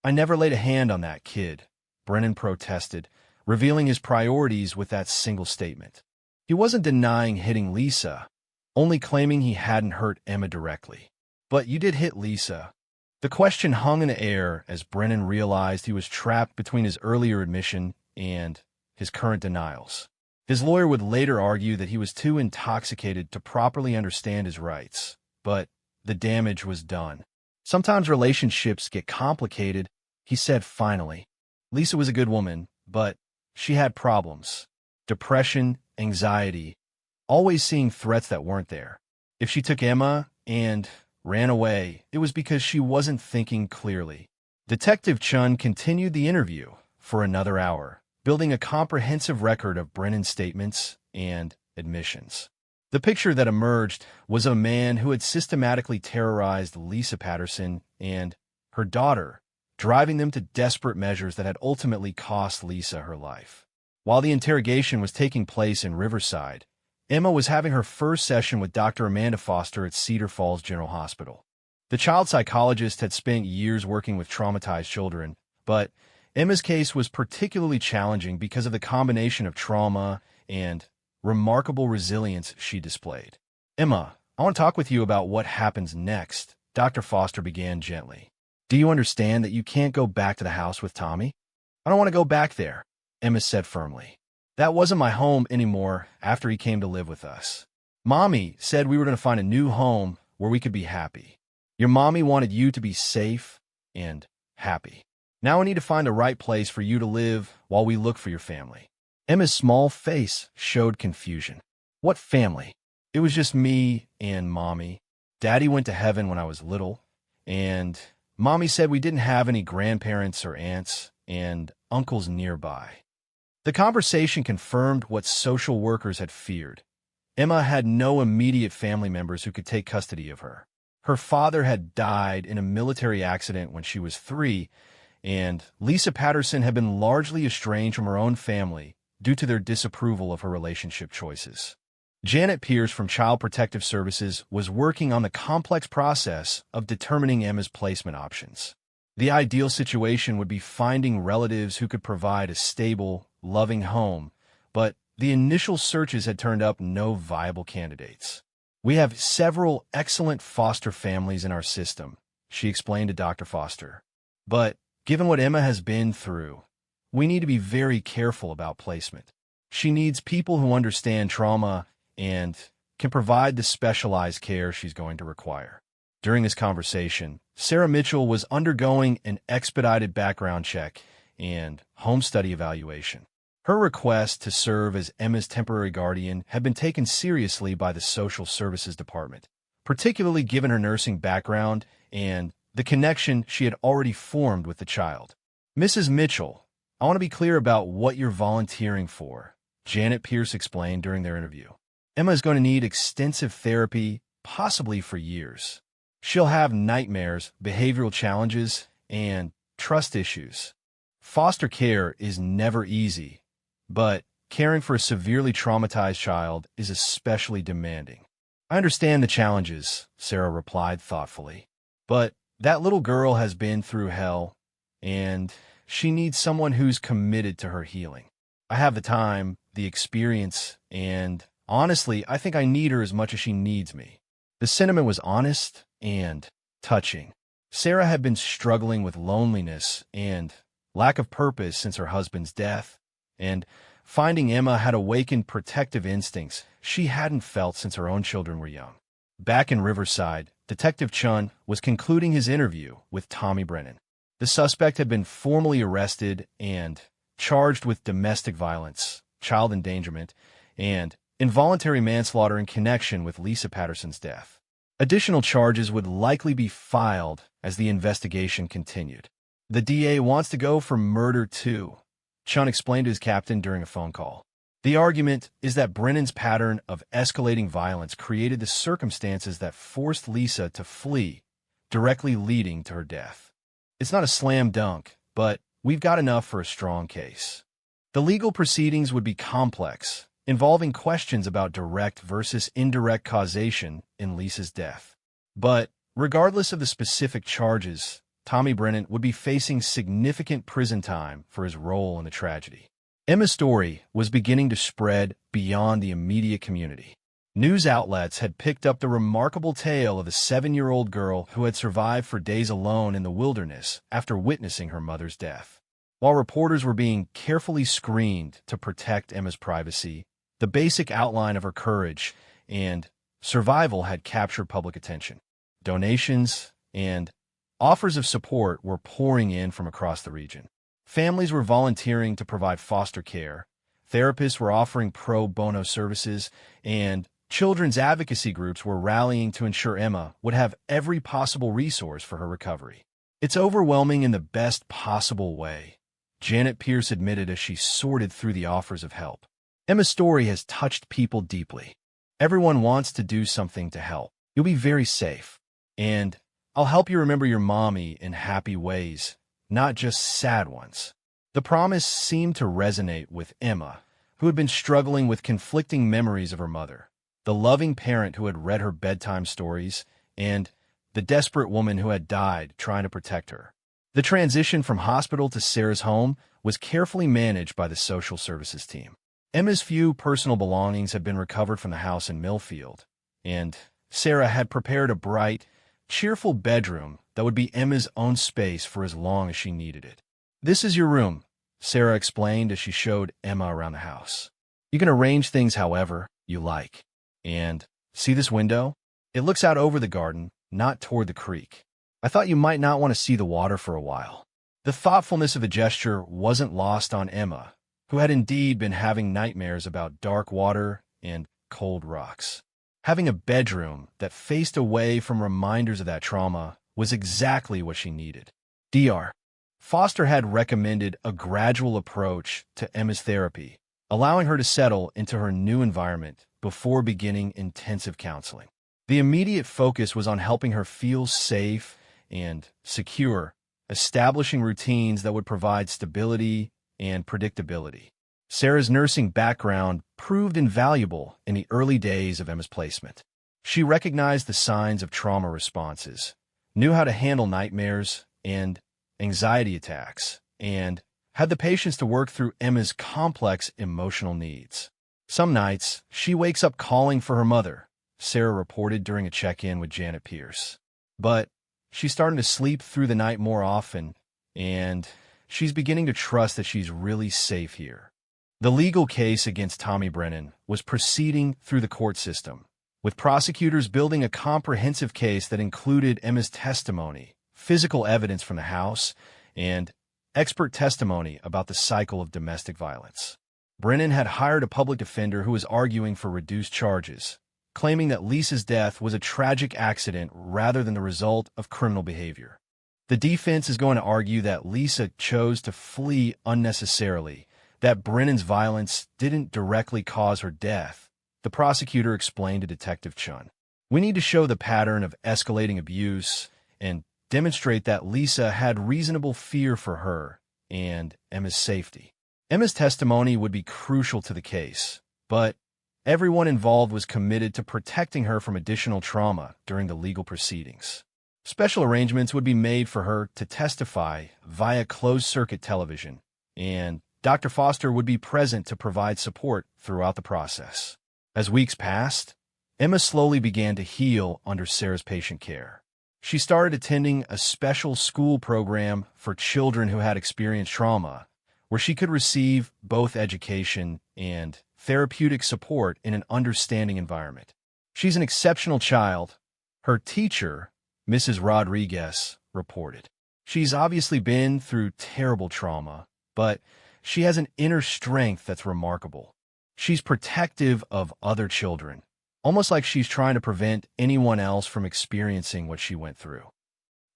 I never laid a hand on that kid, Brennan protested, revealing his priorities with that single statement. He wasn't denying hitting Lisa, only claiming he hadn't hurt Emma directly. But you did hit Lisa. The question hung in the air as Brennan realized he was trapped between his earlier admission and his current denials. His lawyer would later argue that he was too intoxicated to properly understand his rights, but the damage was done. Sometimes relationships get complicated, he said finally. Lisa was a good woman, but she had problems. Depression, anxiety, always seeing threats that weren't there. If she took Emma and ran away, it was because she wasn't thinking clearly. Detective Chun continued the interview for another hour, building a comprehensive record of Brennan's statements and admissions. The picture that emerged was a man who had systematically terrorized Lisa Patterson and her daughter, driving them to desperate measures that had ultimately cost Lisa her life. While the interrogation was taking place in Riverside, Emma was having her first session with Dr. Amanda Foster at Cedar Falls General Hospital. The child psychologist had spent years working with traumatized children, but Emma's case was particularly challenging because of the combination of trauma and remarkable resilience she displayed. Emma, I want to talk with you about what happens next, Dr. Foster began gently. Do you understand that you can't go back to the house with Tommy? I don't want to go back there, Emma said firmly. That wasn't my home anymore after he came to live with us. Mommy said we were going to find a new home where we could be happy. Your mommy wanted you to be safe and happy. Now I need to find the right place for you to live while we look for your family. Emma's small face showed confusion. What family? It was just me and Mommy. Daddy went to heaven when I was little, and Mommy said we didn't have any grandparents or aunts and uncles nearby. The conversation confirmed what social workers had feared. Emma had no immediate family members who could take custody of her. Her father had died in a military accident when she was 3, and Lisa Patterson had been largely estranged from her own family due to their disapproval of her relationship choices. Janet Pierce from Child Protective Services was working on the complex process of determining Emma's placement options. The ideal situation would be finding relatives who could provide a stable, loving home, but the initial searches had turned up no viable candidates. We have several excellent foster families in our system, she explained to Dr. Foster. But given what Emma has been through, we need to be very careful about placement. She needs people who understand trauma and can provide the specialized care she's going to require. During this conversation, Sarah Mitchell was undergoing an expedited background check and home study evaluation. Her request to serve as Emma's temporary guardian had been taken seriously by the Social Services Department, particularly given her nursing background and the connection she had already formed with the child. Mrs. Mitchell, I want to be clear about what you're volunteering for, Janet Pierce explained during their interview. Emma is going to need extensive therapy possibly for years. She'll have nightmares, behavioral challenges, and trust issues. Foster care is never easy, but caring for a severely traumatized child is especially demanding. I understand the challenges, Sarah replied thoughtfully. But that little girl has been through hell, and she needs someone who's committed to her healing. I have the time, the experience, and honestly, I think I need her as much as she needs me. The sentiment was honest and touching. Sarah had been struggling with loneliness and lack of purpose since her husband's death, and finding Emma had awakened protective instincts she hadn't felt since her own children were young. Back in Riverside, Detective Chun was concluding his interview with Tommy Brennan. The suspect had been formally arrested and charged with domestic violence, child endangerment, and involuntary manslaughter in connection with Lisa Patterson's death. Additional charges would likely be filed as the investigation continued. The DA wants to go for murder too, Chun explained to his captain during a phone call. The argument is that Brennan's pattern of escalating violence created the circumstances that forced Lisa to flee, directly leading to her death. It's not a slam dunk, but we've got enough for a strong case. The legal proceedings would be complex, involving questions about direct versus indirect causation in Lisa's death. But regardless of the specific charges, Tommy Brennan would be facing significant prison time for his role in the tragedy. Emma's story was beginning to spread beyond the immediate community. News outlets had picked up the remarkable tale of a 7-year-old girl who had survived for days alone in the wilderness after witnessing her mother's death. While reporters were being carefully screened to protect Emma's privacy, the basic outline of her courage and survival had captured public attention. Donations and offers of support were pouring in from across the region. Families were volunteering to provide foster care, therapists were offering pro bono services, and children's advocacy groups were rallying to ensure Emma would have every possible resource for her recovery. It's overwhelming in the best possible way, Janet Pierce admitted as she sorted through the offers of help. Emma's story has touched people deeply. Everyone wants to do something to help. You'll be very safe. And I'll help you remember your mommy in happy ways, not just sad ones. The promise seemed to resonate with Emma, who had been struggling with conflicting memories of her mother, the loving parent who had read her bedtime stories, and the desperate woman who had died trying to protect her. The transition from hospital to Sarah's home was carefully managed by the social services team. Emma's few personal belongings had been recovered from the house in Millfield, and Sarah had prepared a bright, cheerful bedroom that would be Emma's own space for as long as she needed it. "This is your room," Sarah explained as she showed Emma around the house. "You can arrange things however you like. And see this window? It looks out over the garden, not toward the creek. I thought you might not want to see the water for a while." The thoughtfulness of the gesture wasn't lost on Emma, who had indeed been having nightmares about dark water and cold rocks. Having a bedroom that faced away from reminders of that trauma was exactly what she needed. Dr. Foster had recommended a gradual approach to Emma's therapy, allowing her to settle into her new environment before beginning intensive counseling. The immediate focus was on helping her feel safe and secure, establishing routines that would provide stability and predictability. Sarah's nursing background proved invaluable in the early days of Emma's placement. She recognized the signs of trauma responses, knew how to handle nightmares and anxiety attacks, and had the patience to work through Emma's complex emotional needs. Some nights, she wakes up calling for her mother, Sarah reported during a check-in with Janet Pierce. But she's starting to sleep through the night more often, and she's beginning to trust that she's really safe here. The legal case against Tommy Brennan was proceeding through the court system, with prosecutors building a comprehensive case that included Emma's testimony, physical evidence from the house, and expert testimony about the cycle of domestic violence. Brennan had hired a public defender who was arguing for reduced charges, claiming that Lisa's death was a tragic accident rather than the result of criminal behavior. The defense is going to argue that Lisa chose to flee unnecessarily, that Brennan's violence didn't directly cause her death, the prosecutor explained to Detective Chun. We need to show the pattern of escalating abuse and demonstrate that Lisa had reasonable fear for her and Emma's safety. Emma's testimony would be crucial to the case, but everyone involved was committed to protecting her from additional trauma during the legal proceedings. Special arrangements would be made for her to testify via closed-circuit television, and Dr. Foster would be present to provide support throughout the process. As weeks passed, Emma slowly began to heal under Sarah's patient care. She started attending a special school program for children who had experienced trauma, where she could receive both education and therapeutic support in an understanding environment. She's an exceptional child, her teacher, Mrs. Rodriguez, reported. She's obviously been through terrible trauma, but she has an inner strength that's remarkable. She's protective of other children, almost like she's trying to prevent anyone else from experiencing what she went through.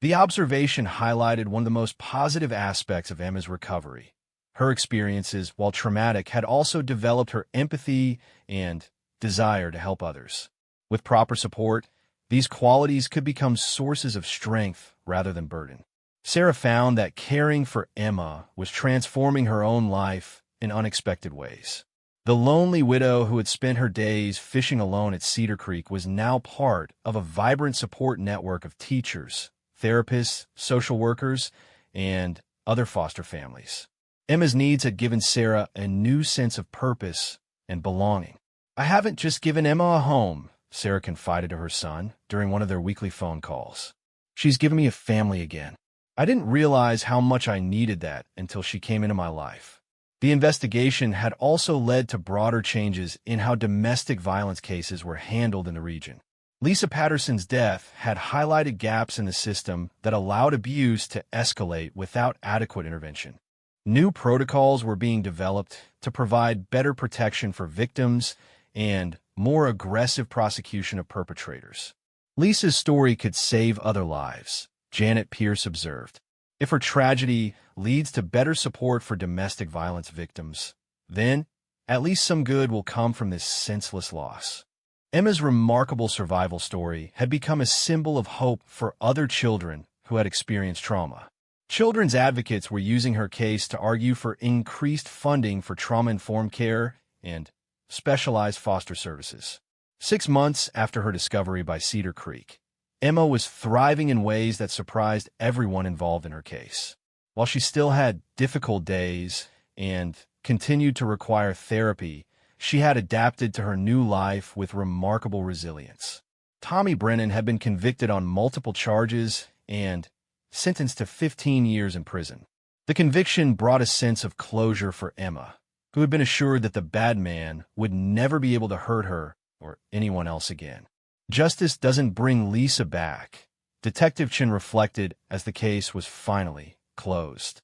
The observation highlighted one of the most positive aspects of Emma's recovery. Her experiences, while traumatic, had also developed her empathy and desire to help others. With proper support, these qualities could become sources of strength rather than burden. Sarah found that caring for Emma was transforming her own life in unexpected ways. The lonely widow who had spent her days fishing alone at Cedar Creek was now part of a vibrant support network of teachers, therapists, social workers, and other foster families. Emma's needs had given Sarah a new sense of purpose and belonging. "I haven't just given Emma a home," Sarah confided to her son during one of their weekly phone calls. "She's given me a family again. I didn't realize how much I needed that until she came into my life." The investigation had also led to broader changes in how domestic violence cases were handled in the region. Lisa Patterson's death had highlighted gaps in the system that allowed abuse to escalate without adequate intervention. New protocols were being developed to provide better protection for victims and more aggressive prosecution of perpetrators. Lisa's story could save other lives, Janet Pierce observed. If her tragedy leads to better support for domestic violence victims, then at least some good will come from this senseless loss. Emma's remarkable survival story had become a symbol of hope for other children who had experienced trauma. Children's advocates were using her case to argue for increased funding for trauma-informed care and specialized foster services. 6 months after her discovery by Cedar Creek, Emma was thriving in ways that surprised everyone involved in her case. While she still had difficult days and continued to require therapy, she had adapted to her new life with remarkable resilience. Tommy Brennan had been convicted on multiple charges and sentenced to 15 years in prison. The conviction brought a sense of closure for Emma, who had been assured that the bad man would never be able to hurt her or anyone else again. Justice doesn't bring Lisa back, Detective Chin reflected as the case was finally closed.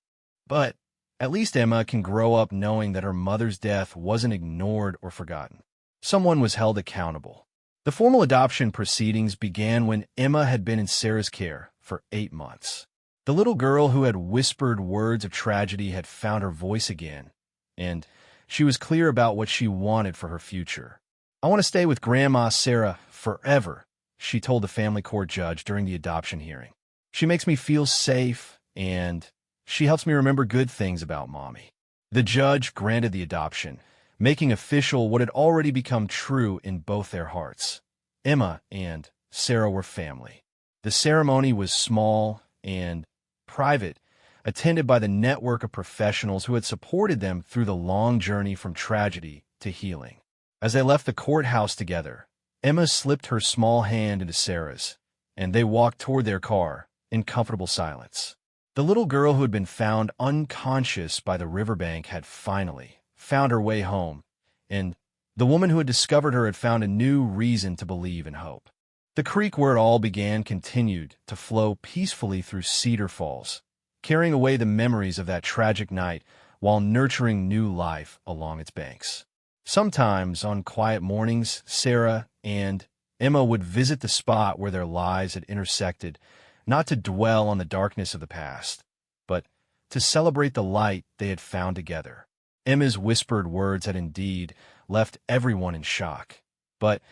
But at least Emma can grow up knowing that her mother's death wasn't ignored or forgotten. Someone was held accountable. The formal adoption proceedings began when Emma had been in Sarah's care for 8 months. The little girl who had whispered words of tragedy had found her voice again, and she was clear about what she wanted for her future. "I want to stay with Grandma Sarah forever," she told the family court judge during the adoption hearing. "She makes me feel safe, and she helps me remember good things about Mommy." The judge granted the adoption, making official what had already become true in both their hearts. Emma and Sarah were family. The ceremony was small and private, attended by the network of professionals who had supported them through the long journey from tragedy to healing. As they left the courthouse together, Emma slipped her small hand into Sarah's, and they walked toward their car in comfortable silence. The little girl who had been found unconscious by the riverbank had finally found her way home, and the woman who had discovered her had found a new reason to believe and hope. The creek where it all began continued to flow peacefully through Cedar Falls, carrying away the memories of that tragic night while nurturing new life along its banks. Sometimes, on quiet mornings, Sarah and Emma would visit the spot where their lives had intersected, not to dwell on the darkness of the past, but to celebrate the light they had found together. Emma's whispered words had indeed left everyone in shock, but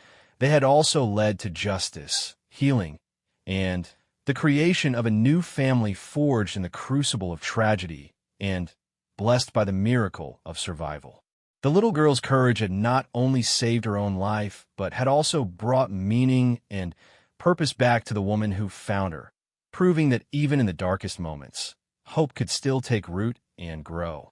They had also led to justice, healing, and the creation of a new family forged in the crucible of tragedy and blessed by the miracle of survival. The little girl's courage had not only saved her own life, but had also brought meaning and purpose back to the woman who found her, proving that even in the darkest moments, hope could still take root and grow.